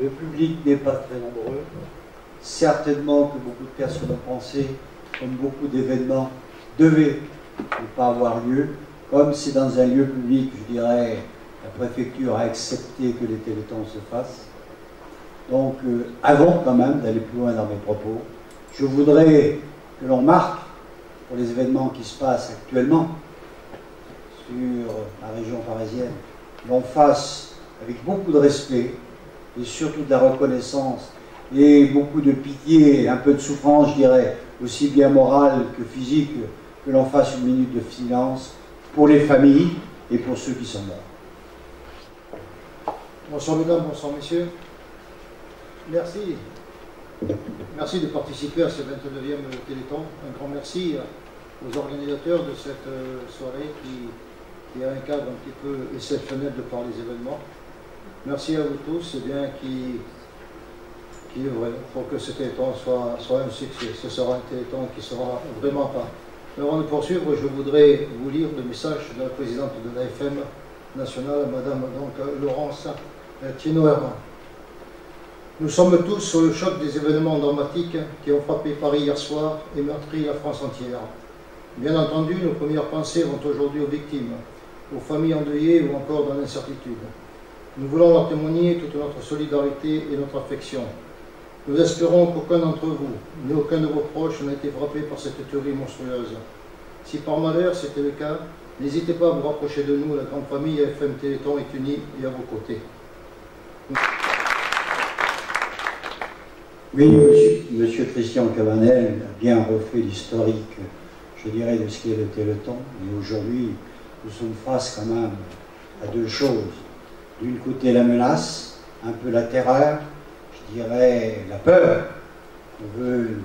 Le public n'est pas très nombreux. Certainement que beaucoup de personnes ont pensé, comme beaucoup d'événements devaient ne pas avoir lieu. Comme c'est dans un lieu public, je dirais, la préfecture a accepté que les télétons se fassent. Donc, avant quand même d'aller plus loin dans mes propos, je voudrais que l'on marque, pour les événements qui se passent actuellement sur la région parisienne, l'on fasse avec beaucoup de respect et surtout de la reconnaissance et beaucoup de pitié et un peu de souffrance, je dirais, aussi bien morale que physique, que l'on fasse une minute de silence pour les familles et pour ceux qui sont morts. Bonsoir mesdames, bonsoir messieurs. Merci. Merci de participer à ce 29e Téléthon. Un grand merci aux organisateurs de cette soirée qui a un cadre un petit peu exceptionnel de par les événements. Merci à vous tous, c'est bien qui œuvrez pour que ce Téléthon soit un succès. Ce sera un Téléthon qui sera vraiment pas. Avant de poursuivre, je voudrais vous lire le message de la présidente de l'AFM nationale, Madame Laurence Thienot-Herman. Nous sommes tous sur le choc des événements dramatiques qui ont frappé Paris hier soir et meurtri la France entière. Bien entendu, nos premières pensées vont aujourd'hui aux victimes, aux familles endeuillées ou encore dans l'incertitude. Nous voulons leur témoigner toute notre solidarité et notre affection. Nous espérons qu'aucun d'entre vous, ni aucun de vos proches, n'a été frappé par cette tuerie monstrueuse. Si par malheur c'était le cas, n'hésitez pas à vous rapprocher de nous, la grande famille AFM Téléthon est unie et à vos côtés. Oui, monsieur Christian Cabanel a bien refait l'historique, je dirais, de ce qu'est le Téléthon. Et aujourd'hui, nous sommes face quand même à deux choses. D'une côté, la menace, un peu la terreur, je dirais la peur qu'on veut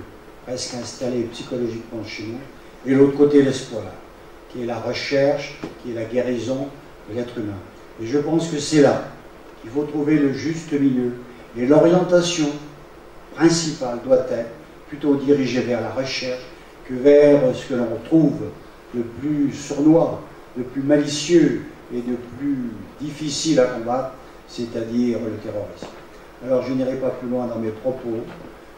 presque installer psychologiquement chez nous. Et l'autre côté, l'espoir, qui est la recherche, qui est la guérison de l'être humain. Et je pense que c'est là qu'il faut trouver le juste milieu. Et l'orientation principale doit être plutôt dirigée vers la recherche que vers ce que l'on trouve de plus sournois, de plus malicieux et de plus difficile à combattre, c'est-à-dire le terrorisme. Alors je n'irai pas plus loin dans mes propos.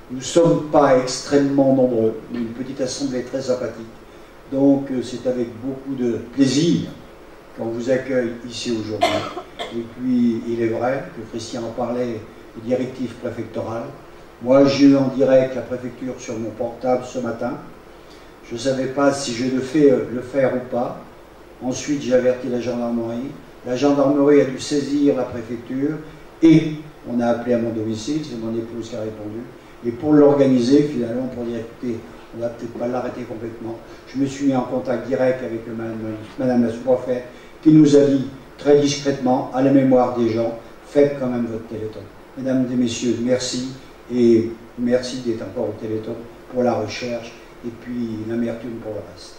Nous ne sommes pas extrêmement nombreux, mais une petite assemblée très sympathique. Donc c'est avec beaucoup de plaisir qu'on vous accueille ici aujourd'hui. Et puis il est vrai que Christian en parlait des directives préfectorales. Moi, j'ai eu en direct la préfecture sur mon portable ce matin. Je ne savais pas si je devais le faire ou pas. Ensuite, j'ai averti la gendarmerie. La gendarmerie a dû saisir la préfecture et on a appelé à mon domicile, c'est mon épouse qui a répondu. Et pour l'organiser, finalement, pour dire, écoutez, on ne va peut-être pas l'arrêter complètement, je me suis mis en contact direct avec madame la sous-préfète qui nous a dit très discrètement, à la mémoire des gens, faites quand même votre Téléthon. Mesdames et messieurs, merci. Et merci d'être encore au Téléthon pour la recherche et puis l'amertume pour le reste.